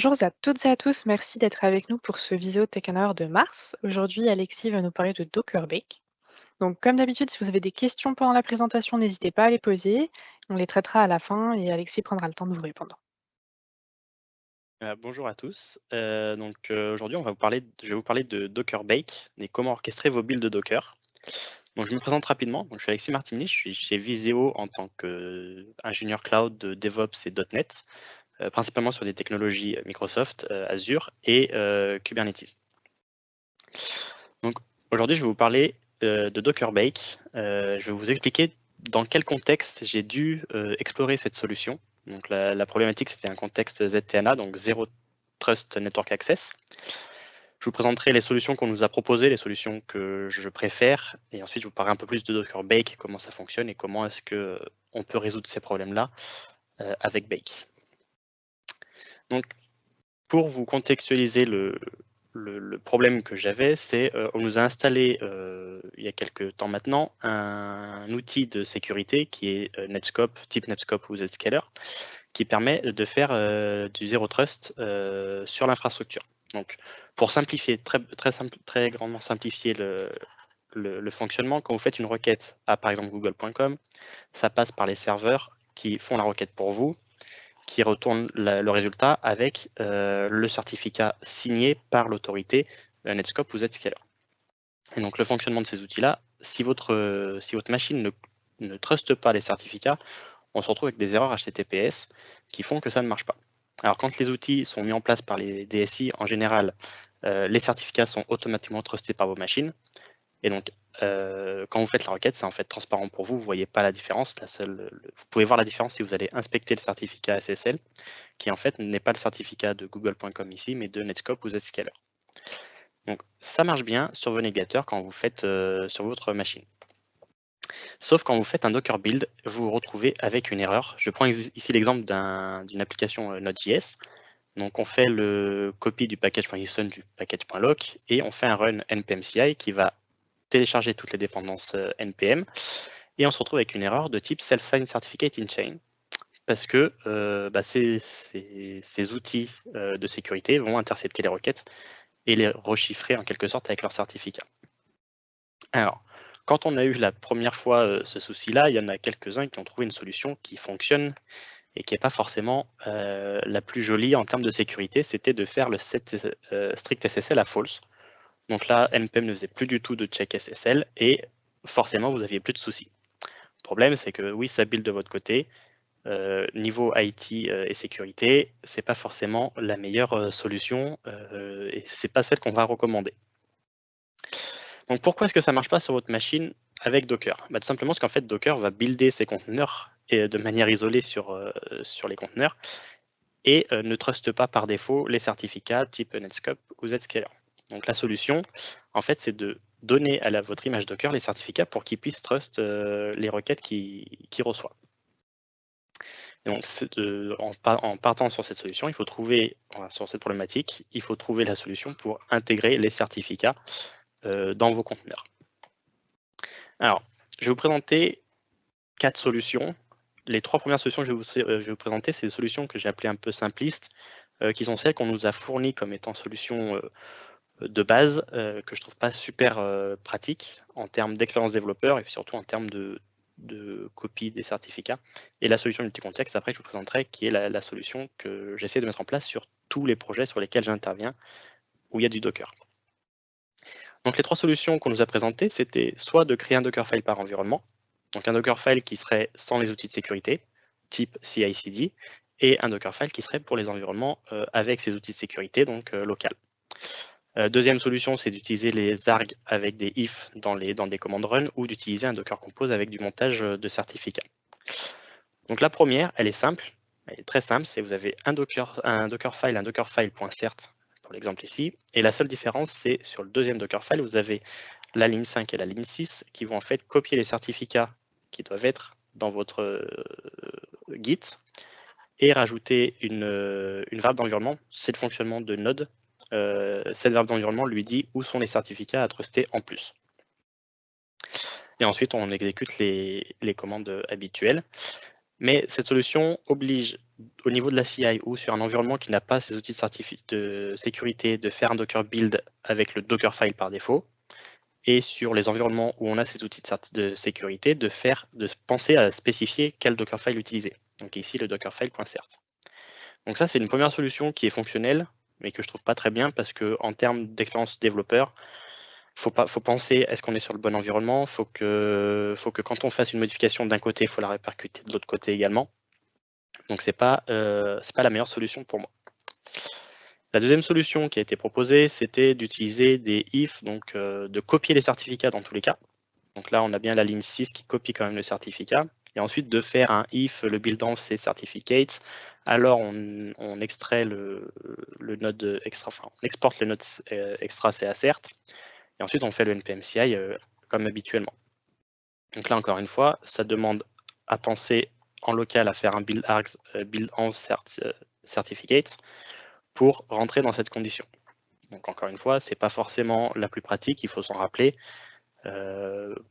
Bonjour à toutes et à tous, merci d'être avec nous pour ce Visio Tech Hour de mars. Aujourd'hui, Alexis va nous parler de Docker Bake. Donc, comme d'habitude, si vous avez des questions pendant la présentation, n'hésitez pas à les poser. On les traitera à la fin et Alexis prendra le temps de vous répondre. Bonjour à tous. Aujourd'hui, je vais vous parler de Docker Bake et comment orchestrer vos builds de Docker. Donc je me présente rapidement. Donc je suis Alexis Martini, je suis chez Visio en tant qu'ingénieur cloud de DevOps et .NET, principalement sur des technologies Microsoft, Azure et Kubernetes. Donc aujourd'hui, je vais vous parler de Docker Bake. Je vais vous expliquer dans quel contexte j'ai dû explorer cette solution. Donc la problématique, c'était un contexte ZTNA, donc Zero Trust Network Access. Je vous présenterai les solutions qu'on nous a proposées, les solutions que je préfère, et ensuite je vous parlerai un peu plus de Docker Bake, comment ça fonctionne et comment est-ce qu'on peut résoudre ces problèmes-là avec Bake. Donc, pour vous contextualiser le problème que j'avais, c'est on nous a installé il y a quelques temps maintenant un outil de sécurité qui est Netscope, type Netscope ou Zscaler, qui permet de faire du Zero Trust sur l'infrastructure. Donc, pour simplifier, très grandement simplifier le fonctionnement, quand vous faites une requête à par exemple google.com, ça passe par les serveurs qui font la requête pour vous, qui retournent le résultat avec le certificat signé par l'autorité Netscope ou Zscaler. Et donc le fonctionnement de ces outils-là, si votre machine ne truste pas les certificats, on se retrouve avec des erreurs HTTPS qui font que ça ne marche pas. Alors quand les outils sont mis en place par les DSI, en général, les certificats sont automatiquement trustés par vos machines. Et donc, quand vous faites la requête, c'est en fait transparent pour vous, vous ne voyez pas la différence. Vous pouvez voir la différence si vous allez inspecter le certificat SSL, qui en fait n'est pas le certificat de google.com ici, mais de Netscope ou Zscaler. Donc ça marche bien sur vos navigateurs quand vous faites sur votre machine. Sauf quand vous faites un Docker build, vous vous retrouvez avec une erreur. Je prends ici l'exemple d'une application Node.js. Donc on fait le copy du package.json du package.lock et on fait un run npm-ci qui va télécharger toutes les dépendances npm et on se retrouve avec une erreur de type self-signed certificate in chain parce que ces outils de sécurité vont intercepter les requêtes et les rechiffrer en quelque sorte avec leur certificat. Alors, quand on a eu la première fois ce souci-là, il y en a quelques-uns qui ont trouvé une solution qui fonctionne et qui n'est pas forcément la plus jolie en termes de sécurité, c'était de faire le set strict SSL à false. Donc là, npm ne faisait plus du tout de check SSL et forcément, vous n'aviez plus de soucis. Le problème, c'est que oui, ça build de votre côté. Niveau IT et sécurité, c'est pas forcément la meilleure solution et c'est pas celle qu'on va recommander. Donc pourquoi est-ce que ça marche pas sur votre machine avec Docker? Tout simplement parce qu'en fait Docker va builder ses conteneurs de manière isolée sur les conteneurs et ne truste pas par défaut les certificats type Netscope ou Zscaler. Donc la solution, en fait, c'est de donner à votre image Docker les certificats pour qu'il puisse trust les requêtes qu'il reçoit. Et donc, en partant sur cette solution, sur cette problématique, il faut trouver la solution pour intégrer les certificats dans vos conteneurs. Alors, je vais vous présenter 4 solutions. Les 3 premières solutions que je vais vous présenter, c'est des solutions que j'ai appelées un peu simplistes, qui sont celles qu'on nous a fournies comme étant solutions de base, que je trouve pas super pratiques en termes d'expérience développeur et puis surtout en termes de copie des certificats. Et la solution multi-contexte, après, je vous présenterai, qui est la solution que j'essaie de mettre en place sur tous les projets sur lesquels j'interviens, où il y a du Docker. Donc les 3 solutions qu'on nous a présentées, c'était soit de créer un Dockerfile par environnement, donc un Dockerfile qui serait sans les outils de sécurité, type CI/CD, et un Dockerfile qui serait pour les environnements avec ces outils de sécurité, donc local. Deuxième solution, c'est d'utiliser les args avec des if dans des commandes run ou d'utiliser un Docker Compose avec du montage de certificats. Donc la première, elle est simple, elle est très simple, c'est vous avez un Dockerfile, un Dockerfile.cert pour l'exemple ici, et la seule différence, c'est sur le deuxième Dockerfile, vous avez la ligne 5 et la ligne 6 qui vont en fait copier les certificats qui doivent être dans votre Git et rajouter une variable d'environnement, c'est le fonctionnement de Node. Cette variable d'environnement lui dit où sont les certificats à truster en plus. Et ensuite, on exécute les commandes habituelles. Mais cette solution oblige au niveau de la CI ou sur un environnement qui n'a pas ces outils de sécurité, de faire un Docker build avec le Dockerfile par défaut. Et sur les environnements où on a ces outils de sécurité, de penser à spécifier quel Dockerfile utiliser. Donc ici, le Dockerfile.cert. Donc ça, c'est une première solution qui est fonctionnelle, mais que je trouve pas très bien parce que en termes d'expérience développeur, faut penser, est-ce qu'on est sur le bon environnement? Faut que quand on fasse une modification d'un côté, il faut la répercuter de l'autre côté également. Donc c'est pas la meilleure solution pour moi. La deuxième solution qui a été proposée, c'était d'utiliser des if, donc de copier les certificats dans tous les cas. Donc là, on a bien la ligne 6 qui copie quand même le certificat. Et ensuite, de faire un if, le build on ces certificates. Alors, on extrait le node extra, enfin, on exporte le node extra CAcert. Et ensuite, on fait le npm CI comme habituellement. Donc là, encore une fois, ça demande à penser en local à faire un build args, build on certificates pour rentrer dans cette condition. Donc encore une fois, c'est pas forcément la plus pratique, il faut s'en rappeler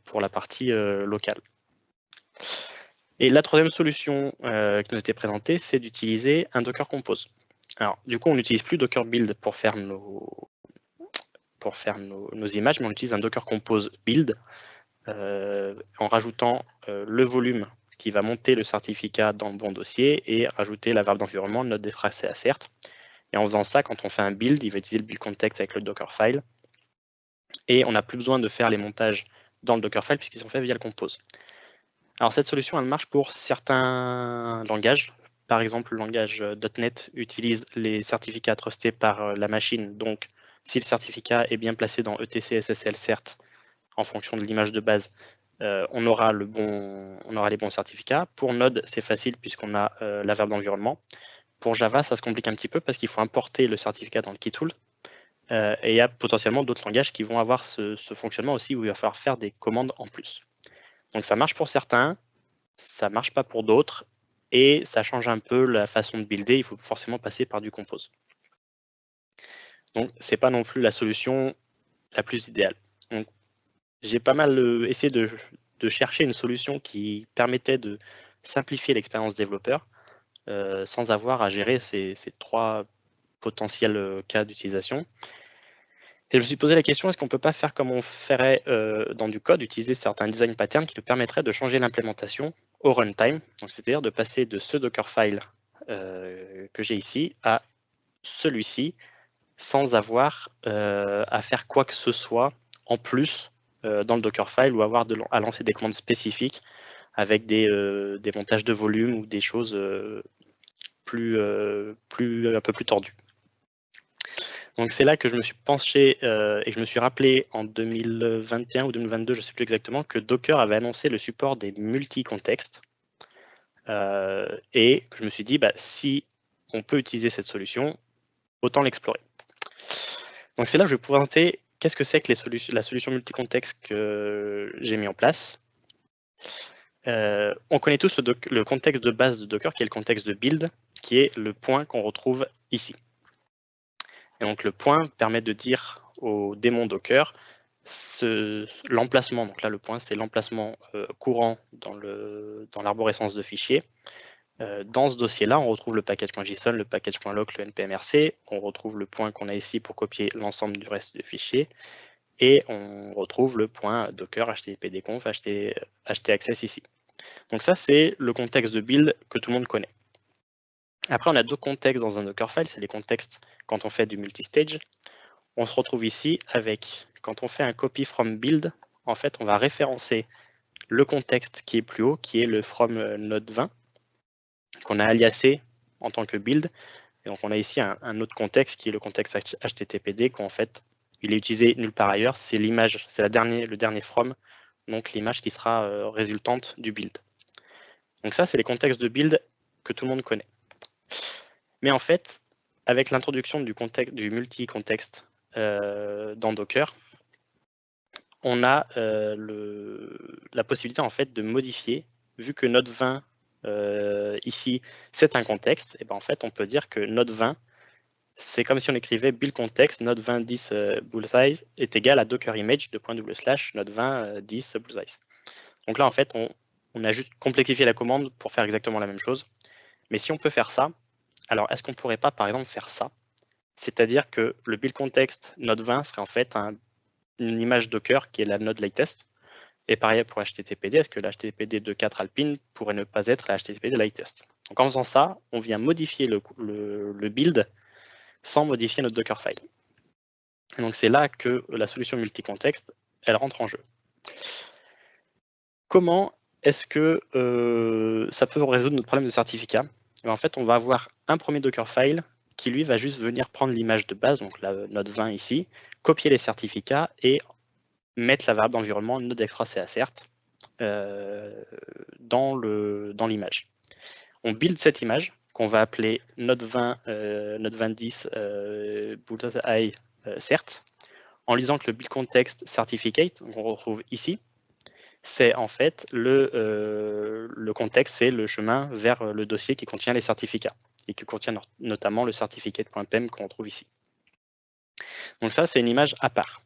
pour la partie locale. Et la troisième solution qui nous était présentée, c'est d'utiliser un Docker Compose. Alors du coup, on n'utilise plus Docker Build pour faire nos images, mais on utilise un Docker Compose Build en rajoutant le volume qui va monter le certificat dans le bon dossier et rajouter la variable d'environnement, notre détracé assert. Et en faisant ça, quand on fait un build, il va utiliser le build context avec le Dockerfile. Et on n'a plus besoin de faire les montages dans le Dockerfile puisqu'ils sont faits via le Compose. Alors cette solution, elle marche pour certains langages. Par exemple, le langage .NET utilise les certificats trustés par la machine. Donc, si le certificat est bien placé dans etc SSL cert en fonction de l'image de base, on aura les bons certificats. Pour Node, c'est facile puisqu'on a la verbe d'environnement. Pour Java, ça se complique un petit peu parce qu'il faut importer le certificat dans le keytool. Et il y a potentiellement d'autres langages qui vont avoir ce fonctionnement aussi où il va falloir faire des commandes en plus. Donc ça marche pour certains, ça marche pas pour d'autres, et ça change un peu la façon de builder, il faut forcément passer par du compose. Donc c'est pas non plus la solution la plus idéale. Donc j'ai pas mal essayé de chercher une solution qui permettait de simplifier l'expérience développeur sans avoir à gérer ces trois potentiels cas d'utilisation. Et je me suis posé la question, est-ce qu'on ne peut pas faire comme on ferait dans du code, utiliser certains design patterns qui nous permettraient de changer l'implémentation au runtime, c'est-à-dire de passer de ce Dockerfile que j'ai ici à celui-ci sans avoir à faire quoi que ce soit en plus dans le Dockerfile ou avoir à lancer des commandes spécifiques avec des montages de volume ou des choses un peu plus tordues. Donc c'est là que je me suis penché et je me suis rappelé en 2021 ou 2022, je ne sais plus exactement, que Docker avait annoncé le support des multi-contextes et que je me suis dit, si on peut utiliser cette solution, autant l'explorer. Donc c'est là que je vais vous présenter qu'est-ce que c'est que la solution multi-contexte que j'ai mis en place. On connaît tous le contexte de base de Docker, qui est le contexte de build, qui est le point qu'on retrouve ici. Et donc le point permet de dire au démon Docker l'emplacement. Donc là, le point, c'est l'emplacement courant dans l'arborescence de fichiers. Dans ce dossier-là, on retrouve le package.json, le package.loc, le npmrc. On retrouve le point qu'on a ici pour copier l'ensemble du reste du fichier. Et on retrouve le point docker, httpdconf, htaccess ici. Donc ça, c'est le contexte de build que tout le monde connaît. Après, on a deux contextes dans un Dockerfile. C'est les contextes quand on fait du multistage. On se retrouve ici avec, quand on fait un copy from build, en fait, on va référencer le contexte qui est plus haut, qui est le from node 20, qu'on a aliasé en tant que build. Et donc, on a ici un autre contexte qui est le contexte HTTPD, qu'en fait, il est utilisé nulle part ailleurs. C'est l'image, c'est le dernier from, donc l'image qui sera résultante du build. Donc ça, c'est les contextes de build que tout le monde connaît. Mais en fait, avec l'introduction du multi-contexte dans Docker, on a la possibilité en fait de modifier, vu que node 20 ici c'est un contexte, et ben en fait on peut dire que node 20 c'est comme si on écrivait build context node 20 10 bullseye est égal à docker image // node 20 10 bullseye. Donc là en fait on a juste complexifié la commande pour faire exactement la même chose. Mais si on peut faire ça, alors est-ce qu'on ne pourrait pas par exemple faire ça? C'est-à-dire que le build context node 20 serait en fait une image Docker qui est la node latest. Et pareil pour HTTPD, est-ce que la HTTPD 2.4 Alpine pourrait ne pas être la HTTPD latest? Donc en faisant ça, on vient modifier le build sans modifier notre Dockerfile. Et donc c'est là que la solution multi-contexte, elle rentre en jeu. Comment est-ce que ça peut résoudre notre problème de certificat? En fait, on va avoir un premier Dockerfile qui lui va juste venir prendre l'image de base, donc la node 20 ici, copier les certificats et mettre la variable d'environnement node extra CACERT dans l'image. On build cette image qu'on va appeler node 20, node 2010 bootI cert, en lisant que le build context certificate qu'on retrouve ici, c'est en fait le contexte, c'est le chemin vers le dossier qui contient les certificats et qui contient notamment le certificate.pem qu'on trouve ici. Donc ça, c'est une image à part.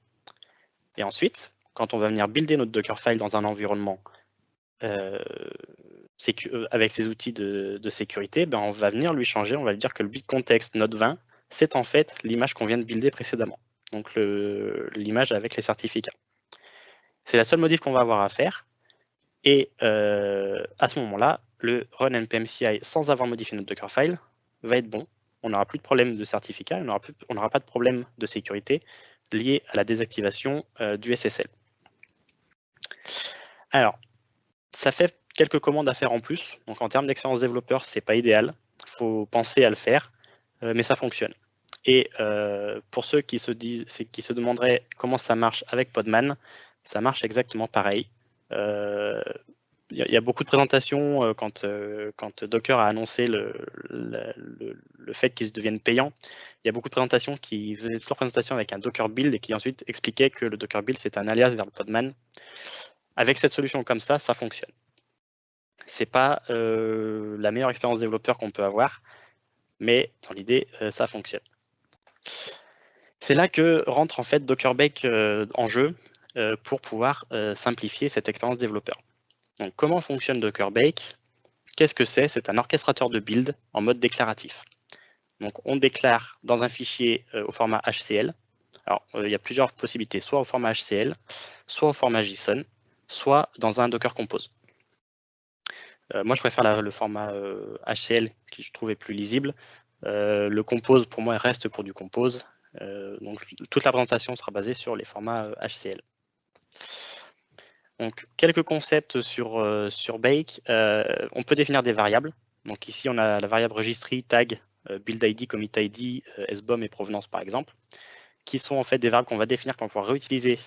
Et ensuite, quand on va venir builder notre Dockerfile dans un environnement avec ces outils de sécurité, ben on va venir lui changer, on va lui dire que le build context node 20, c'est en fait l'image qu'on vient de builder précédemment. Donc l'image avec les certificats. C'est la seule modif qu'on va avoir à faire. Et à ce moment-là, le run npm CI sans avoir modifié notre Dockerfile va être bon. On n'aura plus de problème de certificat, on n'aura pas de problème de sécurité lié à la désactivation du SSL. Alors, ça fait quelques commandes à faire en plus. Donc en termes d'expérience développeur, c'est pas idéal. Il faut penser à le faire, mais ça fonctionne. Et pour ceux qui se demanderaient comment ça marche avec Podman, ça marche exactement pareil. Il y a beaucoup de présentations quand Docker a annoncé le fait qu'ils deviennent payants. Il y a beaucoup de présentations qui faisaient toute leur présentation avec un Docker build et qui ensuite expliquaient que le Docker build c'est un alias vers le Podman. Avec cette solution comme ça fonctionne. C'est pas la meilleure expérience développeur qu'on peut avoir, mais dans l'idée, ça fonctionne. C'est là que rentre en fait Dockerbake en jeu pour pouvoir simplifier cette expérience développeur. Donc, comment fonctionne Dockerbake? Qu'est-ce que c'est? C'est un orchestrateur de build en mode déclaratif. Donc, on déclare dans un fichier au format HCL. Alors, il y a plusieurs possibilités, soit au format HCL, soit au format JSON, soit dans un Docker Compose. Moi, je préfère le format HCL qui je trouve est plus lisible. Le Compose, pour moi, reste pour du Compose. Donc, toute la présentation sera basée sur les formats HCL. Donc, quelques concepts sur Bake. On peut définir des variables. Donc ici, on a la variable registry, tag, build ID, commit ID, sbom et provenance, par exemple, qui sont en fait des variables qu'on va définir, qu'on va pouvoir réutiliser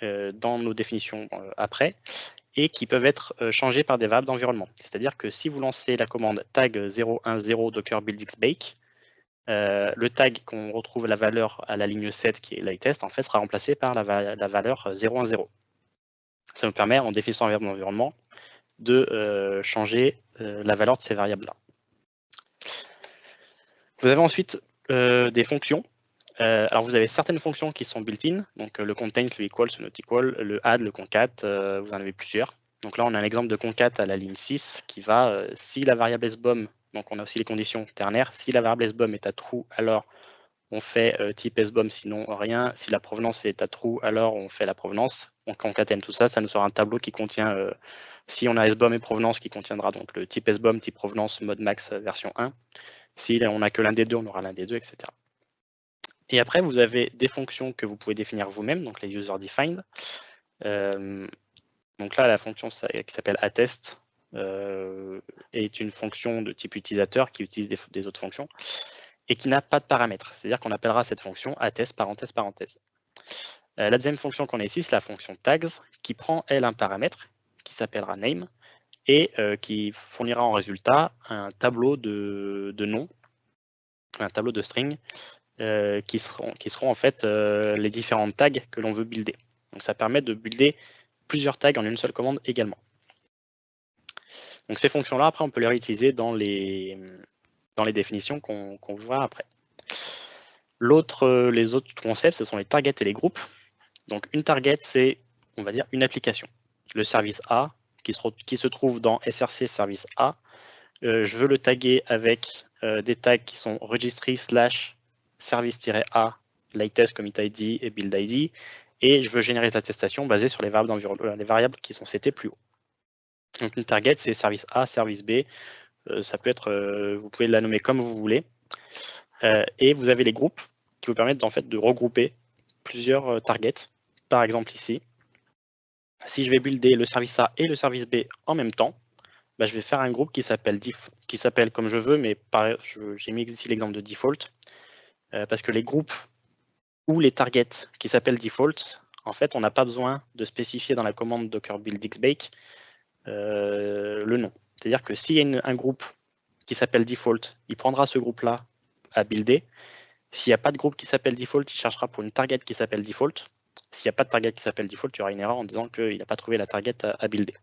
dans nos définitions après, et qui peuvent être changées par des variables d'environnement. C'est-à-dire que si vous lancez la commande tag 010 docker buildxbake, le tag qu'on retrouve la valeur à la ligne 7 qui est latest, en fait, sera remplacé par la valeur 010. Ça nous permet, en définissant la variable d'environnement, de changer la valeur de ces variables-là. Vous avez ensuite des fonctions. Alors vous avez certaines fonctions qui sont built-in, donc le contain, le equal, le not equal, le add, le concat, vous en avez plusieurs. Donc là on a un exemple de concat à la ligne 6 qui va, si la variable sbom, donc on a aussi les conditions ternaires, si la variable sbom est à true, alors on fait type sbom, sinon rien. Si la provenance est à true, alors on fait la provenance. On concatène tout ça, ça nous sera un tableau qui contient, si on a sbom et provenance, qui contiendra donc le type sbom, type provenance, mode max version 1. Si on n'a que l'un des deux, on aura l'un des deux, etc. Et après, vous avez des fonctions que vous pouvez définir vous-même, donc les user defined. Donc là, la fonction qui s'appelle attest est une fonction de type utilisateur qui utilise des autres fonctions et qui n'a pas de paramètres. C'est-à-dire qu'on appellera cette fonction attest parenthèse parenthèse. La deuxième fonction qu'on a ici, c'est la fonction tags qui prend, elle, un paramètre qui s'appellera name et qui fournira en résultat un tableau de noms, un tableau de string qui seront en fait les différents tags que l'on veut builder. Donc ça permet de builder plusieurs tags en une seule commande également. Donc ces fonctions-là, après, on peut les réutiliser dans les définitions qu'on verra après. Les autres concepts, ce sont les targets et les groupes. Donc une target, c'est, on va dire, une application. Le service A, qui se trouve dans src service A, je veux le taguer avec des tags qui sont registry / service-a, latest commit ID et build ID, et je veux générer des attestations basées sur les variables qui sont setées plus haut. Donc une target, c'est service A, service B, ça peut être, vous pouvez la nommer comme vous voulez, et vous avez les groupes qui vous permettent en fait de regrouper plusieurs targets. Par exemple ici, si je vais builder le service A et le service B en même temps, bah, je vais faire un groupe qui s'appelle comme je veux, mais j'ai mis ici l'exemple de default, parce que les groupes ou les targets qui s'appellent default, en fait, on n'a pas besoin de spécifier dans la commande docker build xbake le nom. C'est-à-dire que s'il y a un groupe qui s'appelle default, il prendra ce groupe-là à builder. S'il n'y a pas de groupe qui s'appelle default, il cherchera pour une target qui s'appelle default. S'il n'y a pas de target qui s'appelle default, il y aura une erreur en disant qu'il n'a pas trouvé la target à builder.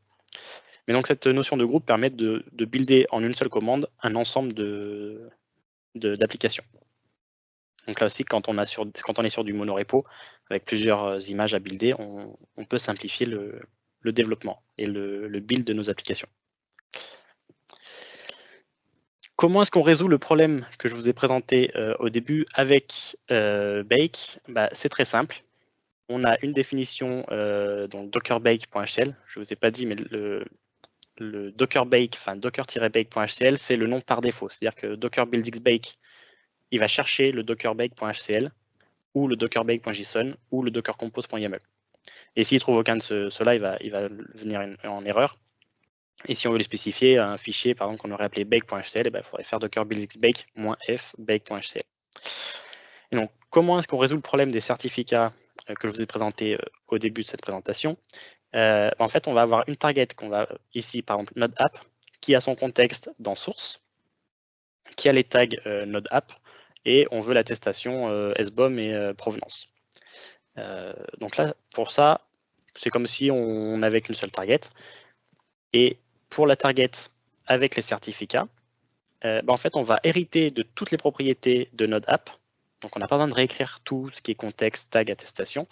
Mais donc cette notion de groupe permet de builder en une seule commande un ensemble d'applications. Donc là aussi, quand on est sur du monorepo, avec plusieurs images à builder, on peut simplifier le développement et le build de nos applications. Comment est-ce qu'on résout le problème que je vous ai présenté au début avec Bake? C'est très simple. On a une définition donc dockerbake.html. Je ne vous ai pas dit, mais le dockerbake, enfin docker-bake.html, c'est le nom par défaut. C'est-à-dire que docker build xbake, il va chercher le dockerbake.html ou le dockerbake.json ou le dockercompose.yaml. Et s'il ne trouve aucun de ceux-là, il va venir en erreur. Et si on veut les spécifier, un fichier par exemple qu'on aurait appelé bake.html, il faudrait faire docker build xbake -f bake.html. Et donc, comment est-ce qu'on résout le problème des certificats que je vous ai présenté au début de cette présentation? En fait, on va avoir une target qu'on va ici, par exemple, Node App, qui a son contexte dans source, qui a les tags Node App, et on veut l'attestation SBOM et provenance. Donc là, pour ça, c'est comme si on avait qu'une seule target. Et pour la target avec les certificats, en fait, on va hériter de toutes les propriétés de Node App. Donc, on n'a pas besoin de réécrire tout ce qui est contexte, tag, attestation.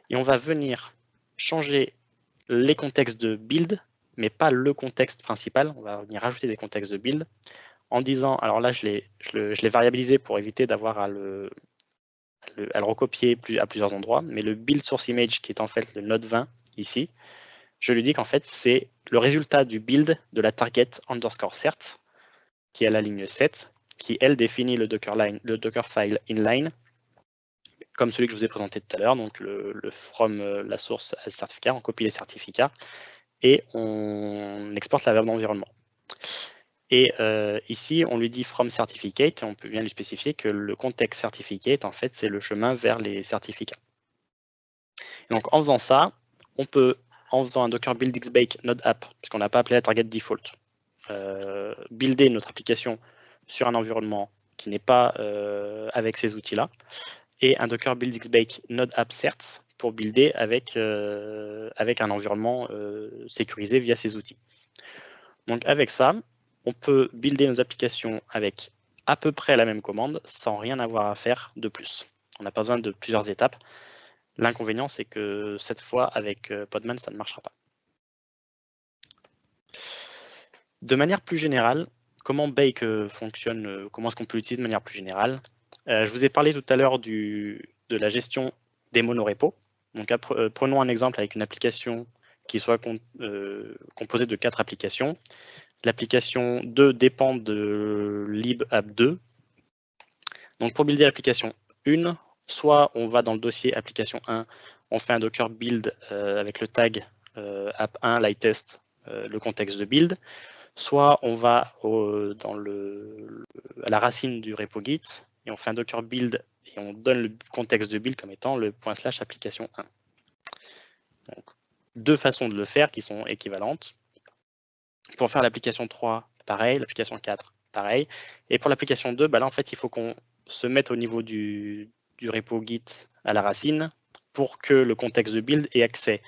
Et on va venir changer les contextes de build, mais pas le contexte principal. On va venir rajouter des contextes de build en disant, alors là, je l'ai variabilisé pour éviter d'avoir à le recopier à plusieurs endroits, mais le build source image, qui est en fait le node 20 ici, je lui dis qu'en fait, c'est le résultat du build de la target underscore cert, qui est à la ligne 7, qui, elle, définit le Dockerfile inline, comme celui que je vous ai présenté tout à l'heure, donc le from la source as certificat, on copie les certificats, et on exporte la verbe d'environnement. Et ici, on lui dit from certificate, et on peut bien lui spécifier que le contexte certificate, en fait, c'est le chemin vers les certificats. Et donc, en faisant ça, on peut, en faisant un docker build xbake node app, puisqu'on n'a pas appelé la target default, builder notre application sur un environnement qui n'est pas avec ces outils-là, et un docker build xbake node app certs pour builder avec un environnement sécurisé via ces outils. Donc avec ça, on peut builder nos applications avec à peu près la même commande sans rien avoir à faire de plus. On n'a pas besoin de plusieurs étapes. L'inconvénient, c'est que cette fois, avec Podman, ça ne marchera pas. De manière plus générale, comment Bake fonctionne, comment est-ce qu'on peut l'utiliser de manière plus générale? Je vous ai parlé tout à l'heure de la gestion des monorepos. Donc, prenons un exemple avec une application qui soit composée de 4 applications. L'application 2 dépend de libapp2. Donc, pour builder l'application 1, soit on va dans le dossier application 1, on fait un docker build avec le tag app1 latest, le contexte de build. Soit on va à la racine du repo Git et on fait un docker build et on donne le contexte de build comme étant le / application 1. Donc, 2 façons de le faire qui sont équivalentes. Pour faire l'application 3, pareil, l'application 4, pareil. Et pour l'application 2, là, en fait, il faut qu'on se mette au niveau du repo Git à la racine pour que le contexte de build ait accès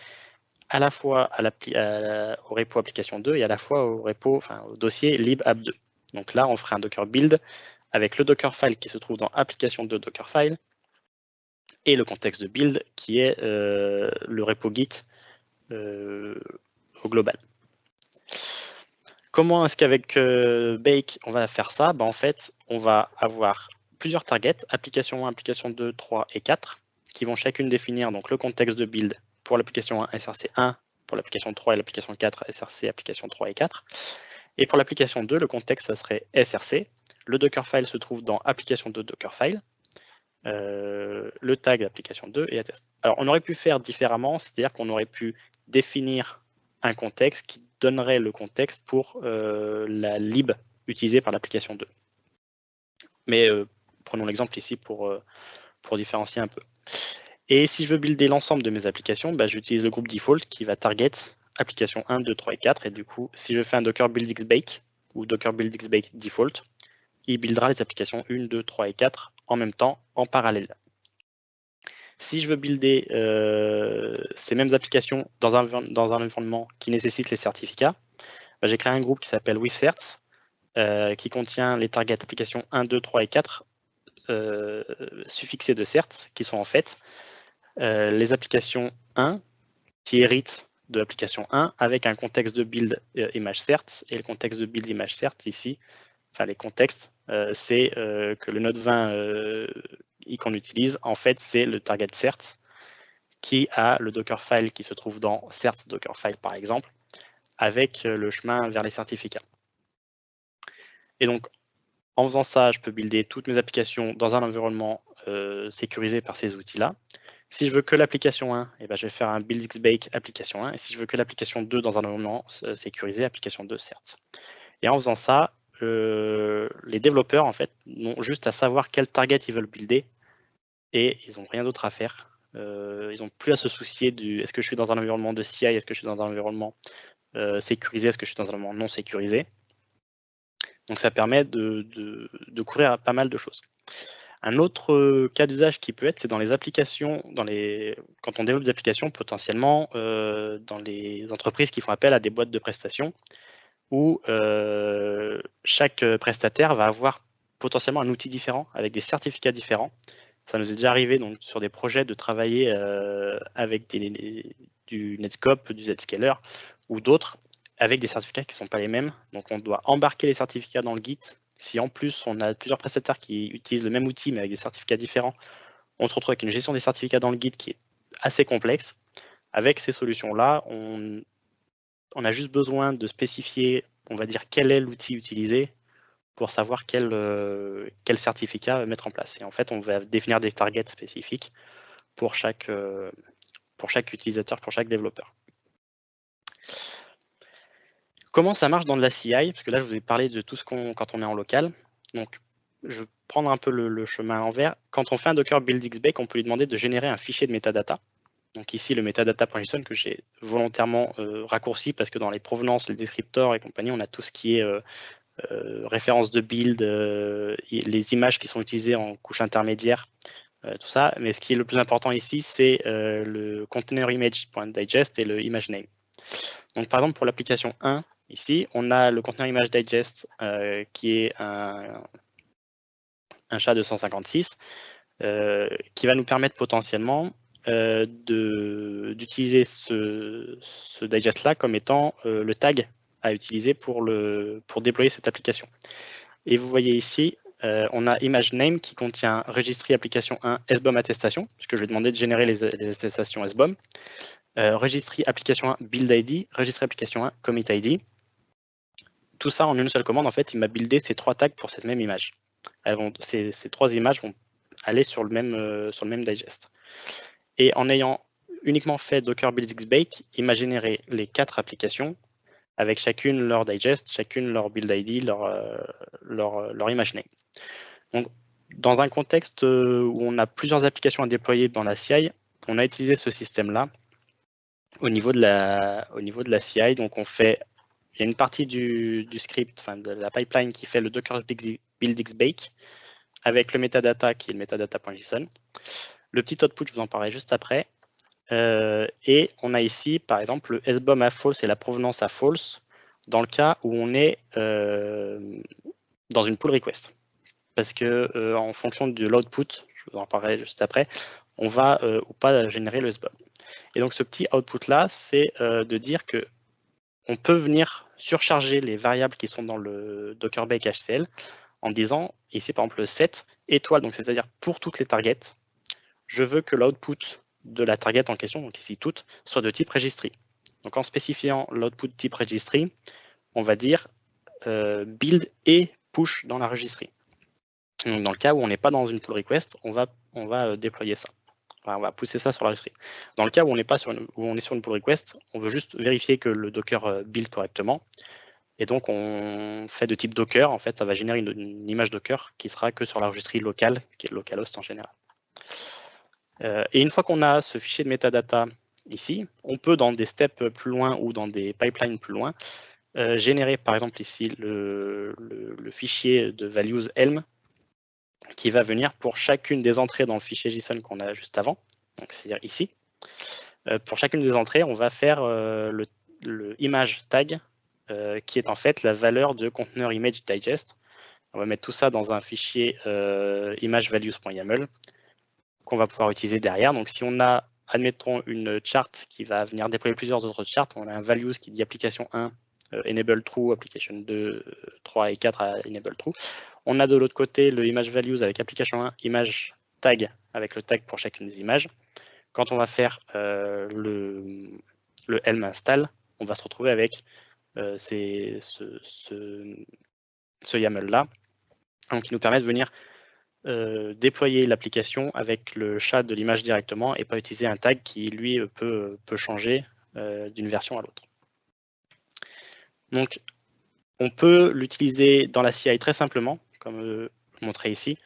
à la fois au repo application 2 et à la fois au dossier libapp2. Donc là, on ferait un docker build avec le dockerfile qui se trouve dans application 2 dockerfile et le contexte de build qui est le repo Git au global. Comment est-ce qu'avec Bake, on va faire ça? En fait, on va avoir plusieurs targets, application 1, application 2, 3 et 4, qui vont chacune définir donc, le contexte de build pour l'application 1, SRC1, pour l'application 3 et l'application 4, SRC, application 3 et 4. Et pour l'application 2, le contexte, ça serait SRC. Le Dockerfile se trouve dans application 2 Dockerfile. Le tag d'application 2 et attest. Alors, on aurait pu faire différemment, c'est-à-dire qu'on aurait pu définir un contexte qui donnerait le contexte pour la lib utilisée par l'application 2. Mais prenons l'exemple ici pour différencier un peu. Et si je veux builder l'ensemble de mes applications, j'utilise le groupe default qui va target application 1, 2, 3 et 4. Et du coup, si je fais un docker build xbake ou docker build xbake default, il buildera les applications 1, 2, 3 et 4 en même temps, en parallèle. Si je veux builder ces mêmes applications dans un environnement qui nécessite les certificats, j'ai créé un groupe qui s'appelle withcerts, qui contient les targets applications 1, 2, 3 et 4 suffixés de certs, qui sont en fait les applications 1 qui héritent de l'application 1 avec un contexte de build image certs, et le contexte de build image certs ici, enfin les contextes, c'est que le node 20 qu'on utilise, en fait, c'est le target certs qui a le Dockerfile qui se trouve dans certs Dockerfile, par exemple, avec le chemin vers les certificats. Et donc, en faisant ça, je peux builder toutes mes applications dans un environnement sécurisé par ces outils-là. Si je veux que l'application 1, je vais faire un build xbake application 1. Et si je veux que l'application 2 dans un environnement sécurisé, application 2 certs. Et en faisant ça, les développeurs, en fait, n'ont juste à savoir quel target ils veulent builder et ils n'ont rien d'autre à faire. Ils n'ont plus à se soucier du est-ce que je suis dans un environnement de CI, est-ce que je suis dans un environnement sécurisé, est-ce que je suis dans un environnement non sécurisé. Donc ça permet de courir à pas mal de choses. Un autre cas d'usage qui peut être, c'est dans les applications, quand on développe des applications, potentiellement dans les entreprises qui font appel à des boîtes de prestations, où chaque prestataire va avoir potentiellement un outil différent, avec des certificats différents. Ça nous est déjà arrivé donc, sur des projets de travailler avec du Netscope, du Zscaler ou d'autres, avec des certificats qui ne sont pas les mêmes. Donc on doit embarquer les certificats dans le Git. Si en plus on a plusieurs prestataires qui utilisent le même outil mais avec des certificats différents, on se retrouve avec une gestion des certificats dans le Git qui est assez complexe. Avec ces solutions-là, on a juste besoin de spécifier, on va dire, quel est l'outil utilisé pour savoir quel certificat mettre en place. Et en fait, on va définir des targets spécifiques pour chaque utilisateur, pour chaque développeur. Comment ça marche dans de la CI? Parce que là, je vous ai parlé de tout ce quand on est en local. Donc, je vais prendre un peu le chemin à l'envers. Quand on fait un Docker build xbake, on peut lui demander de générer un fichier de metadata. Donc ici, le metadata.json que j'ai volontairement raccourci parce que dans les provenances, les descriptors et compagnie, on a tout ce qui est référence de build, les images qui sont utilisées en couche intermédiaire, tout ça. Mais ce qui est le plus important ici, c'est le container image.digest et le image name. Donc par exemple, pour l'application 1, ici, on a le container image digest qui est un SHA-256 qui va nous permettre potentiellement d'utiliser ce digest-là comme étant le tag à utiliser pour déployer cette application. Et vous voyez ici, on a image name qui contient registry application 1 SBOM attestation, puisque je vais demander de générer les attestations SBOM. Registry application 1 build ID, registry application 1 commit ID. Tout ça en une seule commande, en fait, il m'a buildé ces 3 tags pour cette même image. Ces 3 images vont aller sur le même digest. Et en ayant uniquement fait Docker build xbake, il m'a généré les 4 applications avec chacune leur digest, chacune leur build ID, leur image name. Donc, dans un contexte où on a plusieurs applications à déployer dans la CI, on a utilisé ce système-là au niveau de la CI. Donc, il y a une partie du script, enfin de la pipeline qui fait le Docker build xbake avec le metadata qui est le metadata.json. Le petit output, je vous en parlerai juste après. Et on a ici, par exemple, le SBOM à false et la provenance à false dans le cas où on est dans une pull request. Parce que en fonction de l'output, je vous en parlerai juste après, on va ou pas générer le SBOM. Et donc ce petit output-là, c'est de dire que on peut venir surcharger les variables qui sont dans le Docker Bake HCL en disant, ici par exemple le set étoile, donc c'est-à-dire pour toutes les targets, je veux que l'output de la target en question, donc ici toute, soit de type registry. Donc en spécifiant l'output type registry, on va dire build et push dans la registry. Donc dans le cas où on n'est pas dans une pull request, on va déployer ça. Enfin, on va pousser ça sur la registry. Dans le cas où on n'est pas sur une pull request, on veut juste vérifier que le Docker build correctement. Et donc on fait de type Docker, en fait, ça va générer une image Docker qui sera que sur la registry locale, qui est localhost en général. Et une fois qu'on a ce fichier de metadata ici, on peut dans des steps plus loin ou dans des pipelines plus loin, générer par exemple ici le fichier de values Helm qui va venir pour chacune des entrées dans le fichier JSON qu'on a juste avant, donc c'est-à-dire ici. Pour chacune des entrées, on va faire le image tag qui est en fait la valeur de conteneur image digest. On va mettre tout ça dans un fichier imagevalues.yaml qu'on va pouvoir utiliser derrière. Donc si on a, admettons, une chart qui va venir déployer plusieurs autres charts, on a un values qui dit application 1 enable true, application 2, 3 et 4 à enable true. On a de l'autre côté le image values avec application 1, image tag avec le tag pour chacune des images. Quand on va faire le Helm install, on va se retrouver avec ce YAML là, donc qui nous permet de venir déployer l'application avec le chat de l'image directement et pas utiliser un tag qui lui peut changer d'une version à l'autre. Donc on peut l'utiliser dans la CI très simplement, comme montré ici.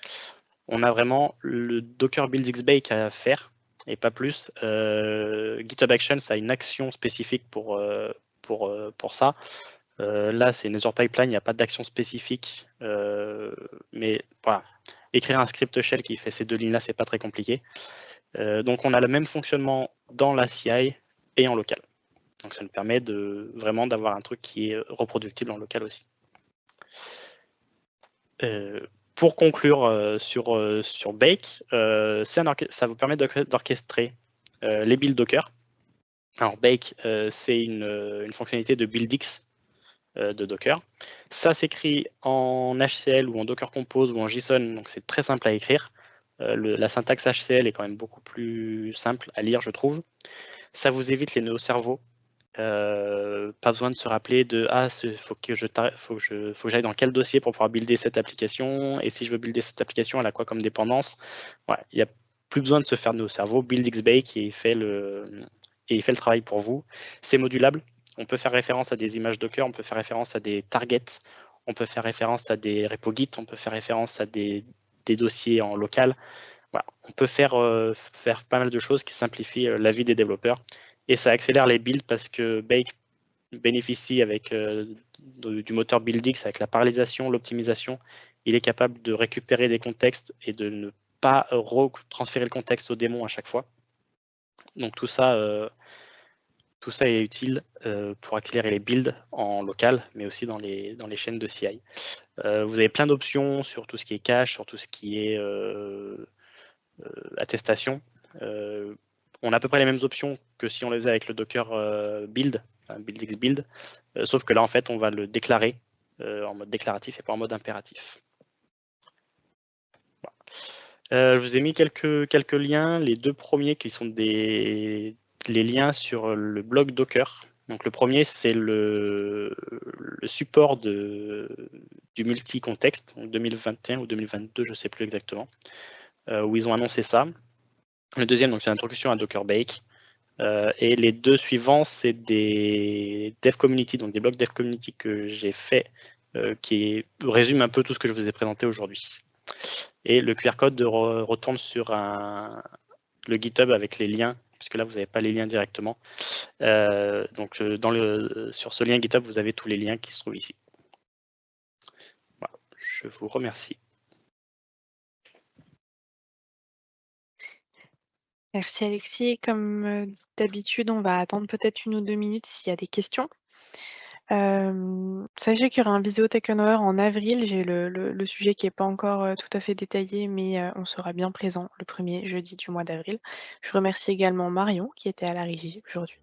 On a vraiment le Docker build xbake à faire et pas plus. GitHub Actions a une action spécifique pour ça. Là, c'est une Azure Pipeline, il n'y a pas d'action spécifique, mais voilà. Écrire un script shell qui fait ces deux lignes-là, c'est pas très compliqué. Donc, on a le même fonctionnement dans la CI et en local. Donc, ça nous permet vraiment d'avoir un truc qui est reproductible en local aussi. Pour conclure sur Bake, ça vous permet d'orchestrer les builds Docker. Alors, Bake, c'est une fonctionnalité de BuildX de Docker. Ça s'écrit en HCL ou en Docker Compose ou en JSON, donc c'est très simple à écrire. La syntaxe HCL est quand même beaucoup plus simple à lire, je trouve. Ça vous évite les nœuds au cerveau. Pas besoin de se rappeler de faut que j'aille dans quel dossier pour pouvoir builder cette application, et si je veux builder cette application, elle a quoi comme dépendance. Voilà, il n'y a plus besoin de se faire de nœuds au cerveau. BuildXBake il fait le travail pour vous. C'est modulable. On peut faire référence à des images Docker, on peut faire référence à des targets, on peut faire référence à des repos Git, on peut faire référence à des dossiers en local. Voilà. On peut faire pas mal de choses qui simplifient la vie des développeurs. Et ça accélère les builds parce que Bake bénéficie avec du moteur BuildX, avec la parallélisation, l'optimisation. Il est capable de récupérer des contextes et de ne pas transférer le contexte au démon à chaque fois. Donc tout ça est utile pour accélérer les builds en local, mais aussi dans les chaînes de CI. Vous avez plein d'options sur tout ce qui est cache, sur tout ce qui est attestation. On a à peu près les mêmes options que si on les faisait avec le Docker build, BuildX build, sauf que là, en fait, on va le déclarer en mode déclaratif et pas en mode impératif. Voilà. Je vous ai mis quelques liens, les deux premiers qui sont les liens sur le blog Docker. Donc le premier, c'est le support du multi-contexte, 2021 ou 2022, je ne sais plus exactement, où ils ont annoncé ça. Le deuxième, donc c'est l'introduction à Docker Bake. Et les deux suivants, c'est des dev community, donc des blogs dev community que j'ai fait, qui résument un peu tout ce que je vous ai présenté aujourd'hui. Et le QR code retourne sur le GitHub avec les liens, puisque là, vous n'avez pas les liens directement. Donc, sur ce lien GitHub, vous avez tous les liens qui se trouvent ici. Voilà, je vous remercie. Merci Alexis. Comme d'habitude, on va attendre peut-être 1 ou 2 minutes s'il y a des questions. Sachez qu'il y aura un Visio Tech Hour en avril. J'ai le sujet qui n'est pas encore tout à fait détaillé, mais on sera bien présent le premier jeudi du mois d'avril. Je remercie également Marion qui était à la régie aujourd'hui.